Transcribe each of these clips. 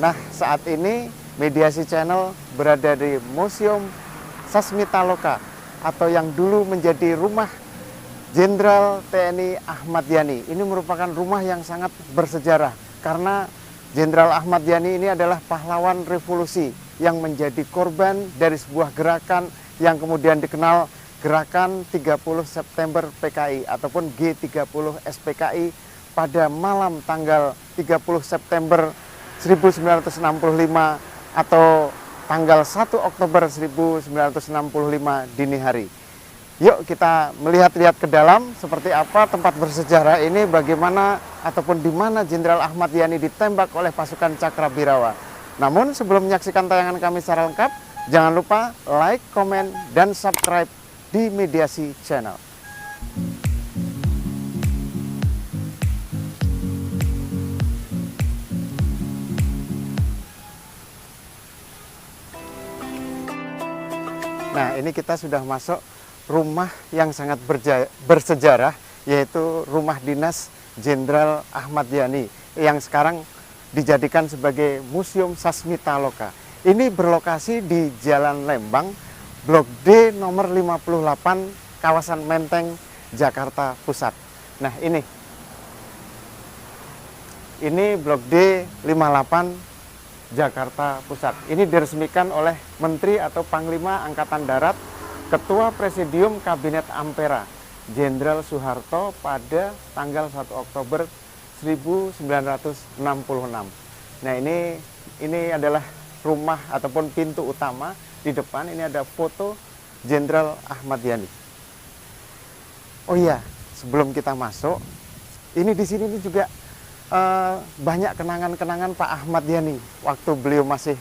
Nah, saat ini Mediasi Channel berada di Museum Sasmitaloka atau yang dulu menjadi rumah Jenderal TNI Ahmad Yani. Ini merupakan rumah yang sangat bersejarah karena Jenderal Ahmad Yani ini adalah pahlawan revolusi yang menjadi korban dari sebuah gerakan yang kemudian dikenal Gerakan 30 September PKI ataupun G30 SPKI pada malam tanggal 30 September 1965 atau tanggal 1 Oktober 1965 dini hari. Yuk kita melihat-lihat ke dalam seperti apa tempat bersejarah ini, bagaimana ataupun di mana Jenderal Ahmad Yani ditembak oleh pasukan Cakrabirawa. Namun sebelum menyaksikan tayangan kami secara lengkap, jangan lupa like, komen, dan subscribe di Mediasi Channel. Nah, ini kita sudah masuk rumah yang sangat bersejarah, yaitu rumah dinas Jenderal Ahmad Yani yang sekarang dijadikan sebagai Museum Sasmitaloka. Ini berlokasi di Jalan Lembang, Blok D nomor 58, kawasan Menteng, Jakarta Pusat. Nah, ini Blok D 58 Jakarta Pusat. Ini diresmikan oleh Menteri atau Panglima Angkatan Darat, Ketua Presidium Kabinet Ampera, Jenderal Soeharto pada tanggal 1 Oktober 1966. Nah, ini adalah rumah ataupun pintu utama. Di depan ini ada foto Jenderal Ahmad Yani. Oh iya, sebelum kita masuk, ini di sini juga banyak kenangan-kenangan Pak Ahmad Yani waktu beliau masih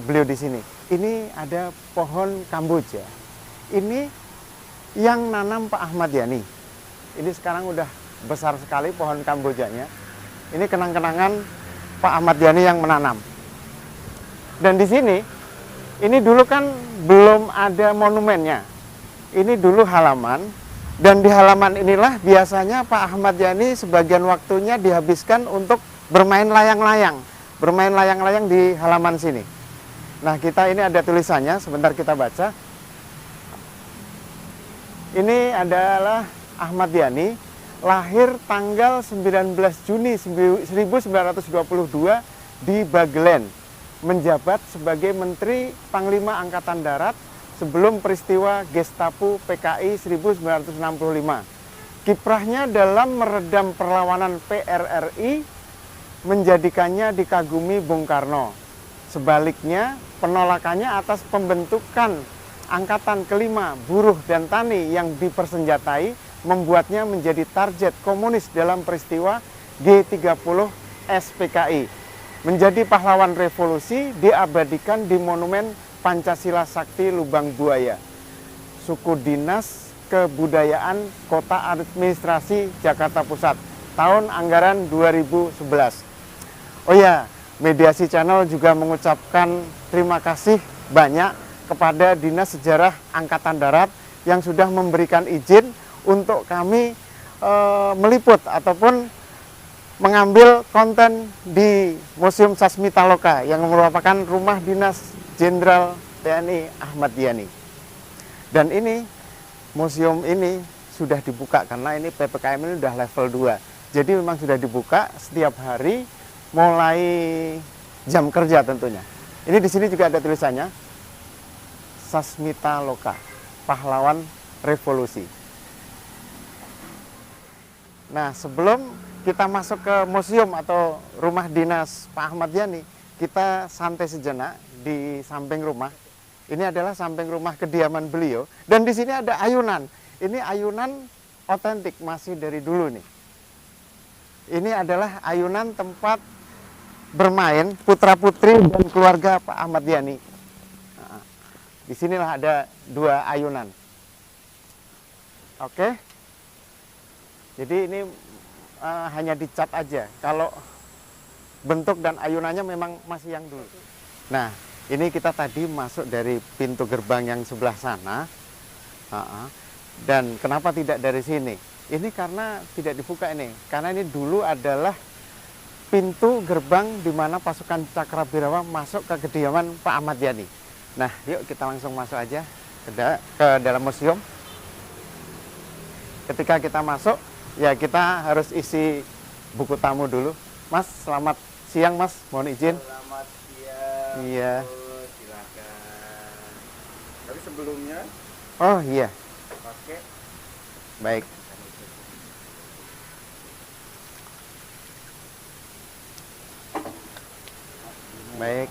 beliau di sini. Ini ada pohon Kamboja. Ini yang nanam Pak Ahmad Yani. Ini sekarang udah besar sekali pohon Kambojanya. Ini kenang-kenangan Pak Ahmad Yani yang menanam. Dan di sini, ini dulu kan belum ada monumennya. Ini dulu halaman. Dan di halaman inilah biasanya Pak Ahmad Yani sebagian waktunya dihabiskan untuk bermain layang-layang. Bermain layang-layang di halaman sini. Nah, kita ini ada tulisannya, sebentar kita baca. Ini adalah Ahmad Yani, lahir tanggal 19 Juni 1922 di Bagelen, menjabat sebagai Menteri Panglima Angkatan Darat sebelum peristiwa Gestapo PKI 1965. Kiprahnya dalam meredam perlawanan PRRI menjadikannya dikagumi Bung Karno. Sebaliknya, penolakannya atas pembentukan Angkatan Kelima Buruh dan Tani yang dipersenjatai membuatnya menjadi target komunis dalam peristiwa G30 SPKI. Menjadi pahlawan revolusi diabadikan di Monumen Pancasila Sakti Lubang Buaya, Suku Dinas Kebudayaan Kota Administrasi Jakarta Pusat, tahun anggaran 2011. Oh ya, Mediasi Channel juga mengucapkan terima kasih banyak kepada Dinas Sejarah Angkatan Darat yang sudah memberikan izin untuk kami meliput ataupun mengambil konten di Museum Sasmitaloka yang merupakan rumah dinas Jenderal TNI Ahmad Yani. Dan ini, museum ini sudah dibuka karena ini PPKM ini sudah level 2. Jadi memang sudah dibuka setiap hari mulai jam kerja tentunya. Ini di sini juga ada tulisannya Sasmitaloka, pahlawan revolusi. Nah, sebelum kita masuk ke museum atau rumah dinas Pak Ahmad Yani, kita santai sejenak di samping rumah. Ini adalah samping rumah kediaman beliau. Dan di sini ada ayunan. Ini ayunan otentik, masih dari dulu nih. Ini adalah ayunan tempat bermain putra-putri dan keluarga Pak Ahmad Yani. Nah, di sinilah ada 2 ayunan. Oke. Jadi ini hanya dicat aja. Kalau bentuk dan ayunannya memang masih yang dulu. Nah, ini kita tadi masuk dari pintu gerbang yang sebelah sana. Dan kenapa tidak dari sini? Ini karena tidak dibuka ini. Karena ini dulu adalah pintu gerbang di mana pasukan Cakrabirawa masuk ke kediaman Pak Ahmad Yani. Nah, yuk kita langsung masuk aja ke dalam museum. Ketika kita masuk, ya kita harus isi buku tamu dulu. Mas, selamat siang Mas, mohon izin. Selamat siang. Iya. Oh, silakan. Tapi sebelumnya Oh iya, pakai baik. Baik,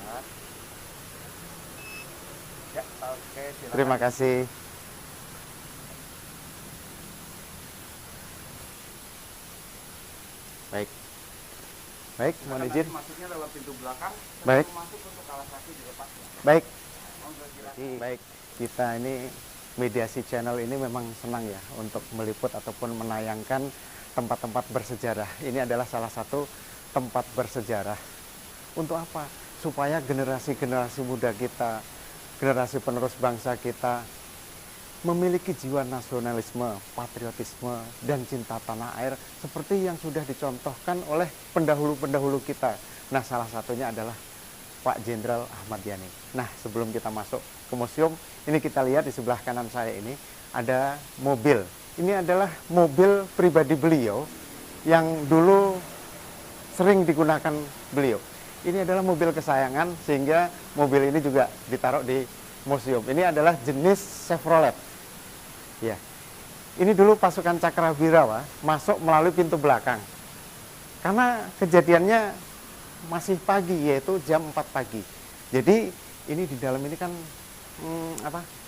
ya, oke, silakan. terima kasih. Baik, baik, mohon Silakan, izin. nanti masuknya lewat pintu belakang. Baik. Sebelum masuk untuk alas kaki juga pas ya. Baik, Monggo, silakan. baik. Kita ini mediasi channel ini memang senang ya untuk meliput ataupun menayangkan tempat-tempat bersejarah. Ini adalah salah satu tempat bersejarah. Untuk apa? Supaya generasi-generasi muda kita, generasi penerus bangsa kita memiliki jiwa nasionalisme, patriotisme, dan cinta tanah air seperti yang sudah dicontohkan oleh pendahulu-pendahulu kita. Nah, salah satunya adalah Pak Jenderal Ahmad Yani. Nah, sebelum kita masuk ke museum, ini kita lihat di sebelah kanan saya ini ada mobil. Ini adalah mobil pribadi beliau yang dulu sering digunakan beliau. Ini adalah mobil kesayangan sehingga mobil ini juga ditaruh di museum. Ini adalah jenis Chevrolet. Ya. Ini dulu pasukan Cakrabirawa masuk melalui pintu belakang. Karena kejadiannya masih pagi, yaitu jam 4 pagi. Jadi ini di dalam ini kan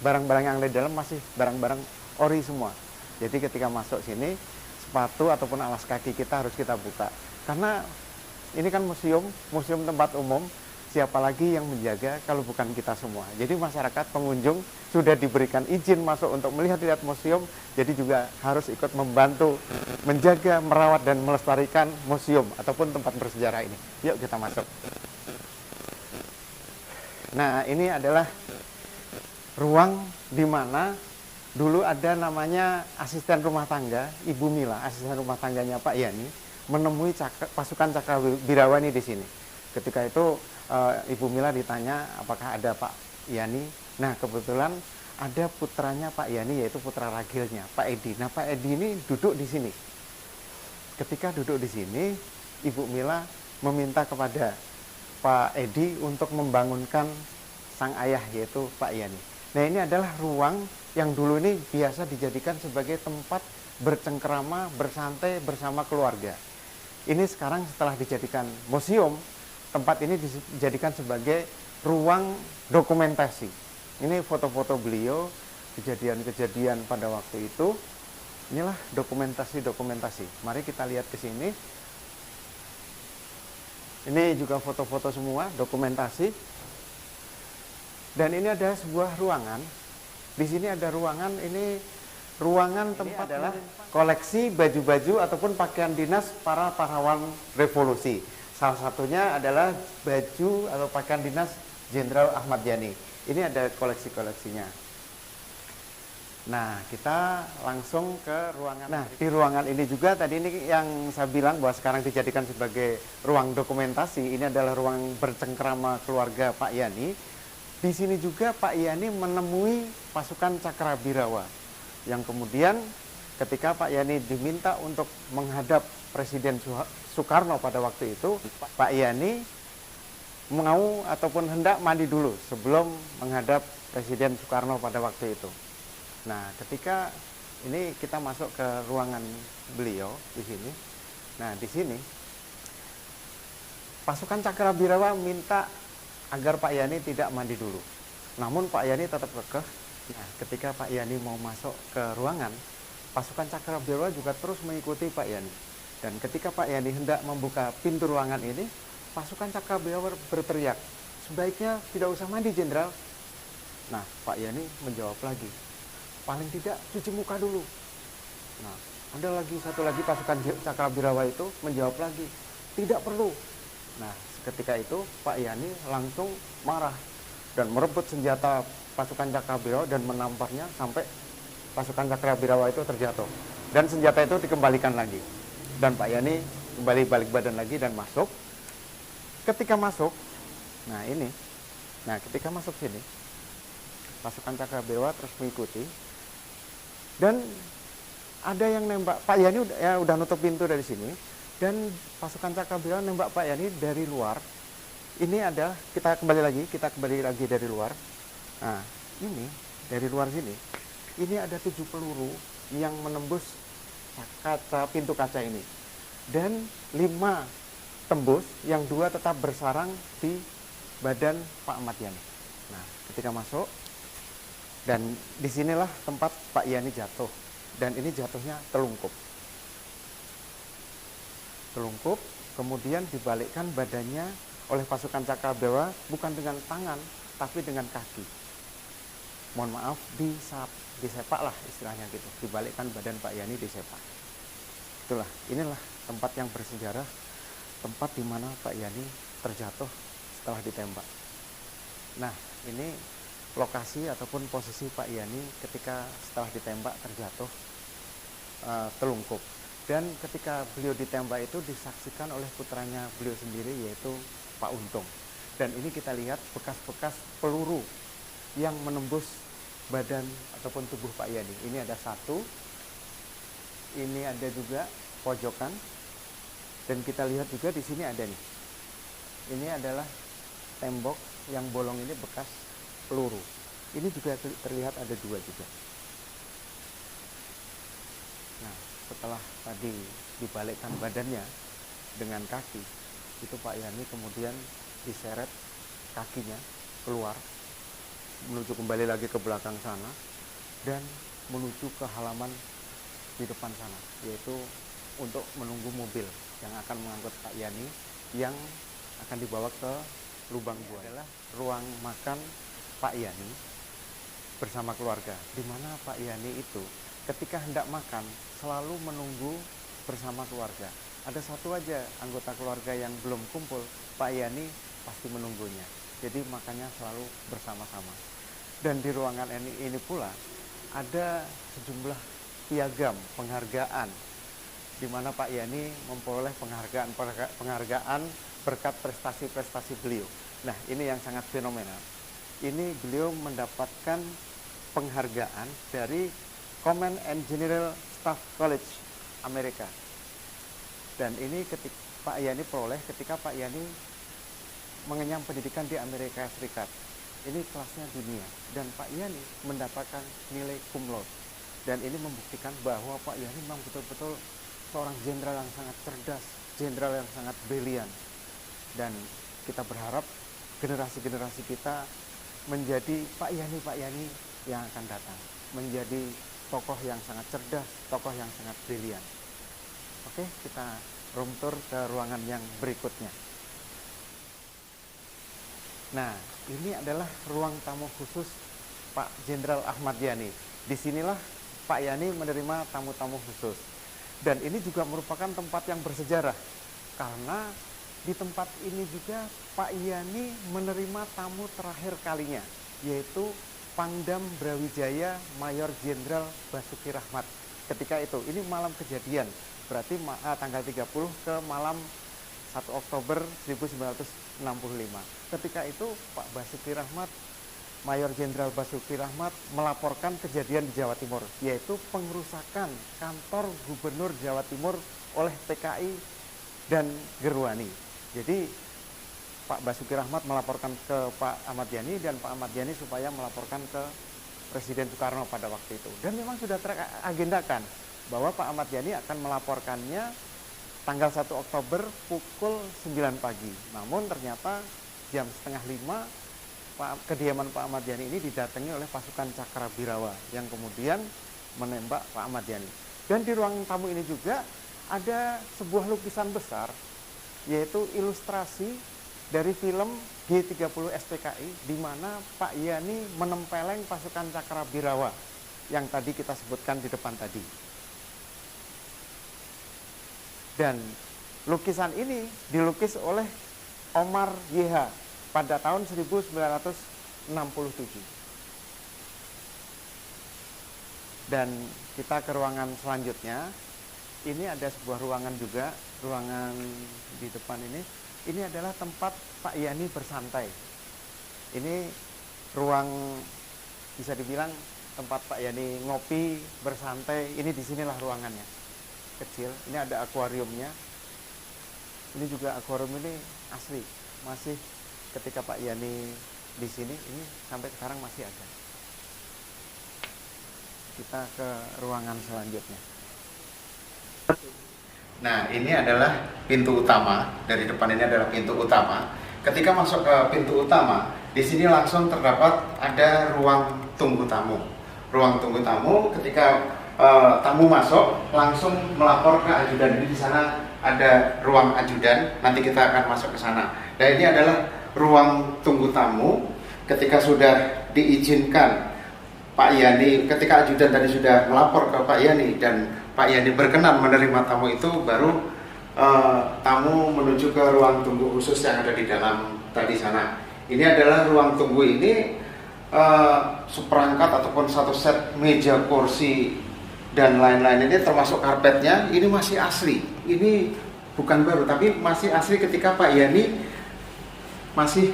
barang-barang yang ada di dalam masih barang-barang ori semua. Jadi ketika masuk sini, sepatu ataupun alas kaki kita harus kita buka. Karena ini kan museum tempat umum, siapa lagi yang menjaga kalau bukan kita semua. Jadi masyarakat, pengunjung sudah diberikan izin masuk untuk melihat-lihat museum, jadi juga harus ikut membantu menjaga, merawat, dan melestarikan museum ataupun tempat bersejarah ini. Yuk kita masuk. Nah, ini adalah ruang di mana dulu ada namanya asisten rumah tangga, Ibu Mila, asisten rumah tangganya Pak Yani, menemui pasukan Cakrabirawa ini di sini. Ketika itu Ibu Mila ditanya apakah ada Pak Yani. Nah, kebetulan ada putranya Pak Yani, yaitu putra ragilnya Pak Edi. Nah, Pak Edi ini duduk di sini. Ketika duduk di sini, Ibu Mila meminta kepada Pak Edi untuk membangunkan sang ayah, yaitu Pak Yani. Nah, ini adalah ruang yang dulu ini biasa dijadikan sebagai tempat bercengkerama, bersantai bersama keluarga. Ini sekarang setelah dijadikan museum, tempat ini dijadikan sebagai ruang dokumentasi. Ini foto-foto beliau, kejadian-kejadian pada waktu itu. Inilah dokumentasi-dokumentasi. Mari kita lihat ke sini. Ini juga foto-foto semua, dokumentasi. Dan ini ada sebuah ruangan. Di sini ada ruangan, ini ruangan tempat adalah koleksi baju-baju ataupun pakaian dinas para pahlawan revolusi. Salah satunya adalah baju atau pakaian dinas Jenderal Ahmad Yani. Ini ada koleksi-koleksinya. Nah, kita langsung ke ruangan. Nah, di ruangan ini juga tadi ini yang saya bilang bahwa sekarang dijadikan sebagai ruang dokumentasi. Ini adalah ruang bercengkrama keluarga Pak Yani. Di sini juga Pak Yani menemui pasukan Cakrabirawa, yang kemudian ketika Pak Yani diminta untuk menghadap Presiden Soekarno pada waktu itu, Pak Yani mau ataupun hendak mandi dulu sebelum menghadap Presiden Soekarno pada waktu itu. Nah, ketika ini kita masuk ke ruangan beliau di sini. Nah, di sini pasukan Cakrabirawa minta agar Pak Yani tidak mandi dulu. Namun Pak Yani tetap kekeh. Nah, ketika Pak Yani mau masuk ke ruangan, pasukan Cakrabirawa juga terus mengikuti Pak Yani. Dan ketika Pak Yani hendak membuka pintu ruangan ini, pasukan Cakrabirawa berteriak, "Sebaiknya tidak usah mandi, Jenderal." Nah, Pak Yani menjawab lagi, "Paling tidak cuci muka dulu." Nah, ada lagi satu lagi pasukan Cakrabirawa itu menjawab lagi, "Tidak perlu." Nah, ketika itu Pak Yani langsung marah dan merebut senjata pasukan Cakrabirawa dan menamparnya sampai pasukan Cakrabirawa itu terjatuh. Dan senjata itu dikembalikan lagi. Dan Pak Yani kembali balik badan lagi dan masuk. Ketika masuk, nah ini, nah ketika masuk sini, pasukan Cakrabilawa terus mengikuti, dan ada yang nembak Pak Yani udah nutup pintu dari sini, dan pasukan Cakrabilawa nembak Pak Yani dari luar. Ini adalah kita kembali lagi dari luar. Nah ini dari luar sini, ini ada 7 peluru yang menembus pintu kaca ini, dan 5 tembus, yang 2 tetap bersarang di badan Pak Ahmad Yani. Nah ketika masuk, dan disinilah tempat Pak Yani jatuh, dan ini jatuhnya telungkup, kemudian dibalikkan badannya oleh pasukan Cakrabilawa bukan dengan tangan tapi dengan kaki. Mohon maaf, disepak lah istilahnya gitu, dibalikkan badan Pak Yani, disepak. Itulah, inilah tempat yang bersejarah, tempat di mana Pak Yani terjatuh setelah ditembak. Nah ini lokasi ataupun posisi Pak Yani ketika setelah ditembak terjatuh telungkup. Dan ketika beliau ditembak itu disaksikan oleh putranya beliau sendiri, yaitu Pak Untung. Dan ini kita lihat bekas-bekas peluru yang menembus badan ataupun tubuh Pak Yani. Ini ada 1, ini ada juga pojokan, dan kita lihat juga di sini ada nih. Ini adalah tembok yang bolong, ini bekas peluru. Ini juga terlihat ada 2 juga. Nah, setelah tadi dibalikkan badannya dengan kaki, itu Pak Yani kemudian diseret kakinya keluar, menuju kembali lagi ke belakang sana, dan menuju ke halaman di depan sana, yaitu untuk menunggu mobil yang akan mengangkut Pak Yani yang akan dibawa ke lubang buaya. Adalah ruang makan Pak Yani bersama keluarga, di mana Pak Yani itu ketika hendak makan selalu menunggu bersama keluarga. Ada 1 aja anggota keluarga yang belum kumpul, Pak Yani pasti menunggunya. Jadi makannya selalu bersama-sama. Dan di ruangan ini pula ada sejumlah piagam penghargaan, di mana Pak Yani memperoleh penghargaan berkat prestasi-prestasi beliau. Nah ini yang sangat fenomenal. Ini beliau mendapatkan penghargaan dari Command and General Staff College Amerika. Dan ini Pak Yani peroleh ketika Pak Yani mengenyam pendidikan di Amerika Serikat. Ini kelasnya dunia, dan Pak Yani mendapatkan nilai cum laude. Dan ini membuktikan bahwa Pak Yani memang betul-betul seorang jenderal yang sangat cerdas, jenderal yang sangat brilian. Dan kita berharap generasi-generasi kita menjadi Pak Yani yang akan datang, menjadi tokoh yang sangat cerdas, tokoh yang sangat brilian. Oke, kita room tour ke ruangan yang berikutnya. Nah, ini adalah ruang tamu khusus Pak Jenderal Ahmad Yani. Disinilah Pak Yani menerima tamu-tamu khusus. Dan ini juga merupakan tempat yang bersejarah, karena di tempat ini juga Pak Yani menerima tamu terakhir kalinya, yaitu Pangdam Brawijaya Mayor Jenderal Basuki Rahmat. Ketika itu, ini malam kejadian, berarti tanggal 30 ke malam 1 Oktober 1965. Ketika itu Pak Basuki Rahmat, Mayor Jenderal Basuki Rahmat melaporkan kejadian di Jawa Timur, yaitu pengerusakan kantor Gubernur Jawa Timur oleh PKI dan Gerwani. Jadi Pak Basuki Rahmat melaporkan ke Pak Ahmad Yani, dan Pak Ahmad Yani supaya melaporkan ke Presiden Soekarno pada waktu itu. Dan memang sudah teragendakan bahwa Pak Ahmad Yani akan melaporkannya tanggal 1 Oktober pukul 9 pagi. Namun ternyata jam setengah 5 kediaman Pak Ahmad Yani ini didatangi oleh pasukan Cakrabilawa yang kemudian menembak Pak Ahmad Yani. Dan di ruang tamu ini juga ada sebuah lukisan besar, yaitu ilustrasi dari film G30 SPKI, di mana Pak Yani menempeleng pasukan Cakrabilawa yang tadi kita sebutkan di depan tadi. Dan lukisan ini dilukis oleh Omar YH pada tahun 1967. Dan kita ke ruangan selanjutnya. ini ada sebuah ruangan juga, ruangan di depan ini. Ini adalah tempat Pak Yani bersantai. Ini ruang, bisa dibilang tempat Pak Yani ngopi, bersantai. Ini disinilah ruangannya, kecil. Ini ada akuariumnya. Ini juga akuarium ini asli, masih ketika Pak Yani di sini, ini sampai sekarang masih ada. Kita ke ruangan selanjutnya. Nah, ini adalah pintu utama. Dari depan ini adalah pintu utama. Ketika masuk ke pintu utama, di sini langsung terdapat ada ruang tunggu tamu. Ruang tunggu tamu, ketika tamu masuk, langsung melapor ke ajudan. Jadi di sana ada ruang ajudan. Nanti kita akan masuk ke sana. Dan ini adalah ruang tunggu tamu. Ketika sudah diizinkan Pak Yani, ketika ajudan tadi sudah melapor ke Pak Yani dan Pak Yani berkenan menerima tamu itu, baru tamu menuju ke ruang tunggu khusus yang ada di dalam tadi sana. Ini adalah ruang tunggu ini, seperangkat ataupun satu set meja, kursi dan lain-lain ini termasuk karpetnya ini masih asli. Ini bukan baru tapi masih asli ketika Pak Yani masih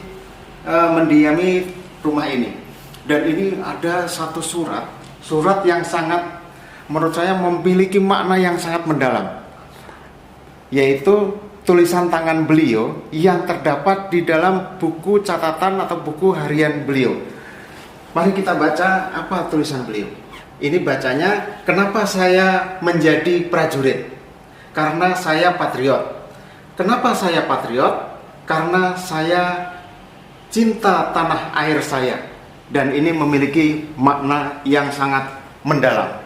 mendiami rumah ini. Dan ini ada satu surat yang sangat, menurut saya memiliki makna yang sangat mendalam, yaitu tulisan tangan beliau yang terdapat di dalam buku catatan atau buku harian beliau. Mari kita baca apa tulisan beliau. Ini bacanya, kenapa saya menjadi prajurit? Karena saya patriot. Kenapa saya patriot? Karena saya cinta tanah air saya. Dan ini memiliki makna yang sangat mendalam.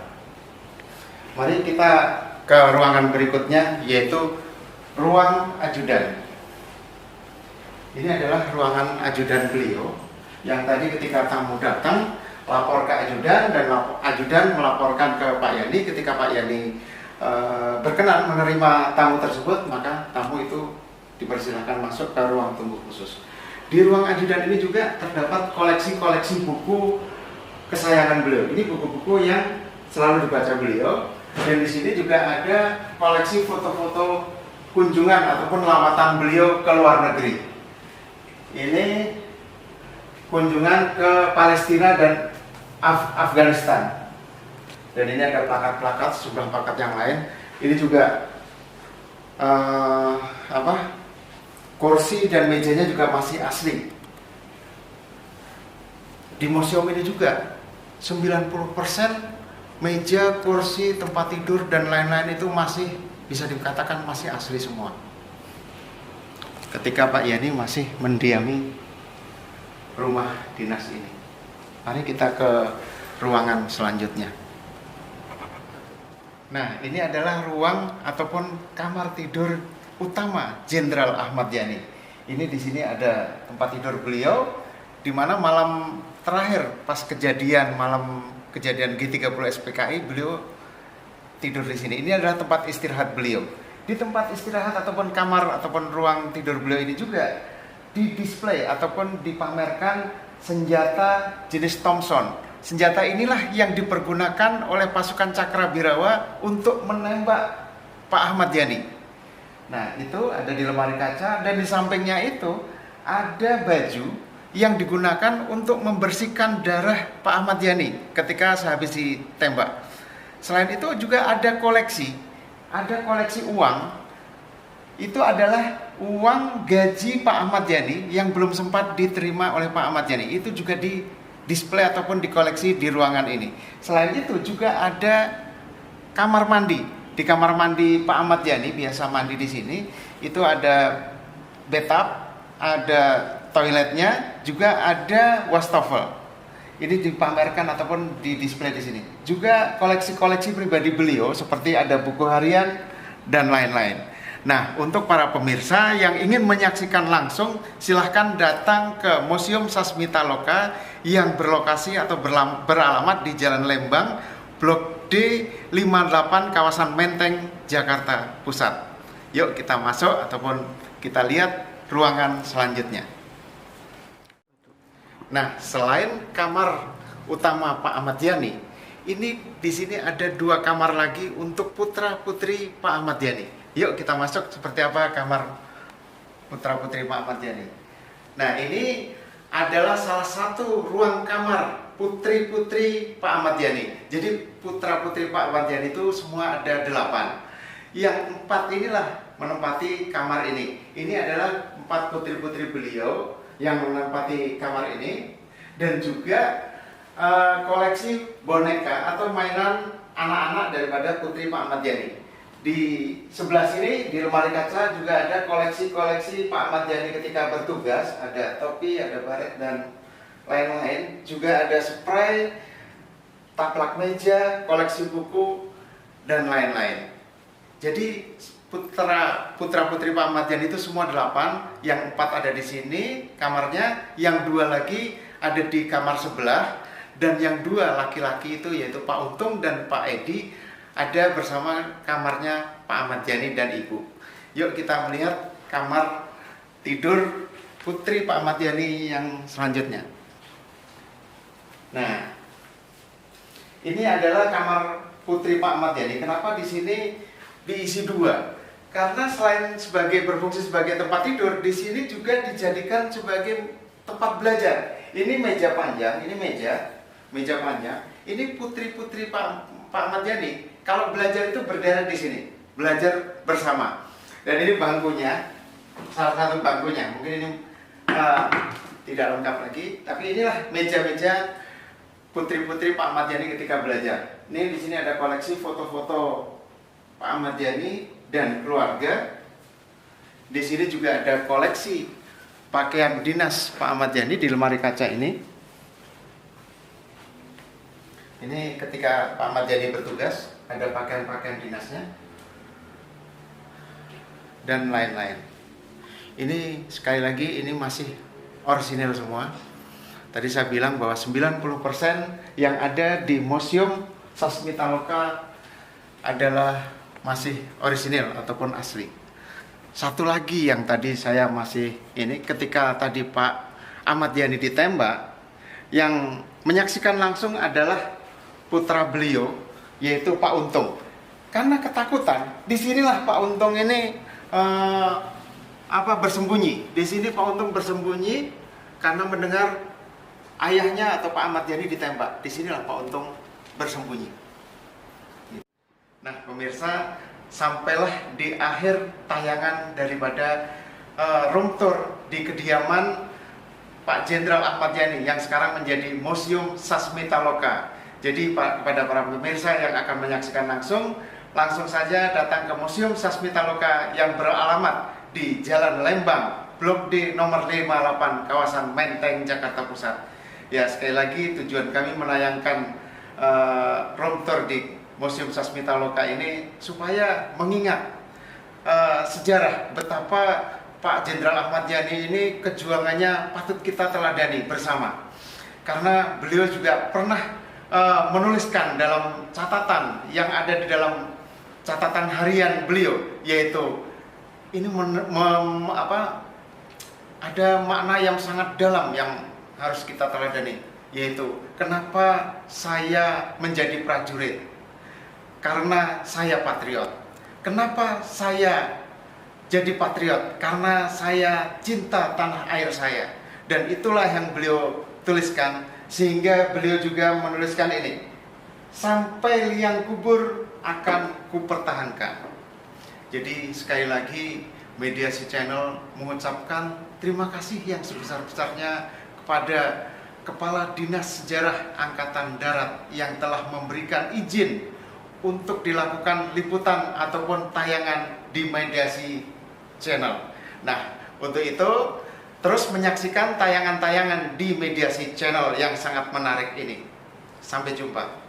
Mari kita ke ruangan berikutnya, yaitu ruang ajudan. Ini adalah ruangan ajudan beliau yang tadi ketika tamu datang lapor ke ajudan, dan ajudan melaporkan ke Pak Yani. Ketika Pak Yani berkenan menerima tamu tersebut, maka tamu itu dipersilakan masuk ke ruang tunggu khusus. Di ruang ajudan ini juga terdapat koleksi-koleksi buku kesayangan beliau. Ini buku-buku yang selalu dibaca beliau. Dan di sini juga ada koleksi foto-foto kunjungan ataupun lawatan beliau ke luar negeri. Ini kunjungan ke Palestina dan Afghanistan. Dan ini ada plakat-plakat, sejumlah plakat yang lain. Ini juga kursi dan mejanya juga masih asli. Di museum ini juga 90% meja, kursi, tempat tidur dan lain-lain itu masih bisa dikatakan masih asli semua. Ketika Pak Yani masih mendiami rumah dinas ini. Mari kita ke ruangan selanjutnya. Nah, ini adalah ruang ataupun kamar tidur utama Jenderal Ahmad Yani. Ini di sini ada tempat tidur beliau, di mana malam terakhir pas malam kejadian G30 SPKI beliau tidur di sini. Ini adalah tempat istirahat beliau. Di tempat istirahat ataupun kamar ataupun ruang tidur beliau ini juga didisplay ataupun dipamerkan senjata jenis Thompson. Senjata inilah yang dipergunakan oleh pasukan Cakrabirawa untuk menembak Pak Ahmad Yani. Nah, itu ada di lemari kaca, dan di sampingnya itu ada baju yang digunakan untuk membersihkan darah Pak Ahmad Yani ketika sehabis ditembak. Selain itu juga ada koleksi uang. Itu adalah uang gaji Pak Ahmad Yani yang belum sempat diterima oleh Pak Ahmad Yani. Itu juga di display ataupun dikoleksi di ruangan ini. Selain itu juga ada kamar mandi. Di kamar mandi Pak Ahmad Yani, biasa mandi di sini, itu ada bathtub, ada toiletnya, juga ada wastafel. Ini dipamerkan ataupun di display di sini. Juga koleksi-koleksi pribadi beliau seperti ada buku harian dan lain-lain. Nah, untuk para pemirsa yang ingin menyaksikan langsung, silahkan datang ke Museum Sasmita Loka yang berlokasi atau beralamat di Jalan Lembang, Blok D58, kawasan Menteng, Jakarta Pusat. Yuk kita masuk ataupun kita lihat ruangan selanjutnya. Nah, selain kamar utama Pak Ahmad Yani, Ini di sini ada 2 kamar lagi untuk putra putri Pak Ahmad Yani. Yuk kita masuk seperti apa kamar putra putri Pak Ahmad Yani. Nah, ini adalah salah satu ruang kamar putri putri Pak Ahmad Yani. Jadi putra putri Pak Ahmad Yani itu semua ada 8. Yang 4 inilah menempati kamar ini. Ini adalah 4 putri putri beliau yang menempati kamar ini, dan juga koleksi boneka atau mainan anak-anak daripada putri Pak Ahmad Yani. Di sebelah sini di lemari kaca juga ada koleksi-koleksi Pak Ahmad Yani ketika bertugas, ada topi, ada baret dan lain-lain. Juga ada spray, taplak meja, koleksi buku dan lain-lain. Jadi putra putri Pak Ahmad Yani itu semua 8, yang 4 ada di sini kamarnya, yang 2 lagi ada di kamar sebelah, dan yang 2 laki-laki itu yaitu Pak Untung dan Pak Edi ada bersama kamarnya Pak Ahmad Yani dan Ibu. Yuk kita melihat kamar tidur putri Pak Ahmad Yani yang selanjutnya. Nah, ini adalah kamar putri Pak Ahmad Yani. Kenapa di sini diisi 2? Karena selain berfungsi sebagai tempat tidur, di sini juga dijadikan sebagai tempat belajar. Ini meja panjang, ini meja panjang. Ini putri-putri Pak Ahmad Yani kalau belajar itu berderet di sini, belajar bersama. Dan ini bangkunya, salah satu bangkunya. Mungkin ini tidak lengkap lagi, tapi inilah meja-meja putri-putri Pak Ahmad Yani ketika belajar. Ini di sini ada koleksi foto-foto Pak Ahmad Yani dan keluarga. Di sini juga ada koleksi pakaian dinas Pak Ahmad Yani di lemari kaca ini. Ini ketika Pak Ahmad Yani bertugas, ada pakaian-pakaian dinasnya dan lain-lain. Ini sekali lagi ini masih orisinil semua. Tadi saya bilang bahwa 90% yang ada di Museum Sasmitaloka adalah masih orisinil ataupun asli. Satu lagi yang tadi saya masih ini, ketika tadi Pak Ahmad Yani ditembak, yang menyaksikan langsung adalah putra beliau yaitu Pak Untung. Karena ketakutan, disinilah Pak Untung ini bersembunyi. Di sini Pak Untung bersembunyi karena mendengar ayahnya atau Pak Ahmad Yani ditembak. Disinilah Pak Untung bersembunyi. Nah, pemirsa, sampailah di akhir tayangan daripada room tour di kediaman Pak Jenderal Ahmad Yani yang sekarang menjadi Museum Sasmitaloka. Jadi kepada para pemirsa yang akan menyaksikan langsung saja datang ke Museum Sasmitaloka yang beralamat di Jalan Lembang, Blok D nomor 58, kawasan Menteng, Jakarta Pusat. Ya, sekali lagi tujuan kami menayangkan room tour di Museum Sasmitaloka ini supaya mengingat sejarah betapa Pak Jenderal Ahmad Yani ini kejuangannya patut kita teladani bersama. Karena beliau juga pernah menuliskan dalam catatan yang ada di dalam catatan harian beliau, yaitu ini ada makna yang sangat dalam yang harus kita teladani, yaitu kenapa saya menjadi prajurit? Karena saya patriot. Kenapa saya jadi patriot? Karena saya cinta tanah air saya. Dan itulah yang beliau tuliskan, sehingga beliau juga menuliskan ini, sampai liang kubur akan kupertahankan. Jadi sekali lagi Mediasi Channel mengucapkan terima kasih yang sebesar-besarnya kepada Kepala Dinas Sejarah Angkatan Darat yang telah memberikan izin untuk dilakukan liputan ataupun tayangan di Mediasi Channel. Nah, untuk itu terus menyaksikan tayangan-tayangan di Mediasi Channel yang sangat menarik ini. Sampai jumpa.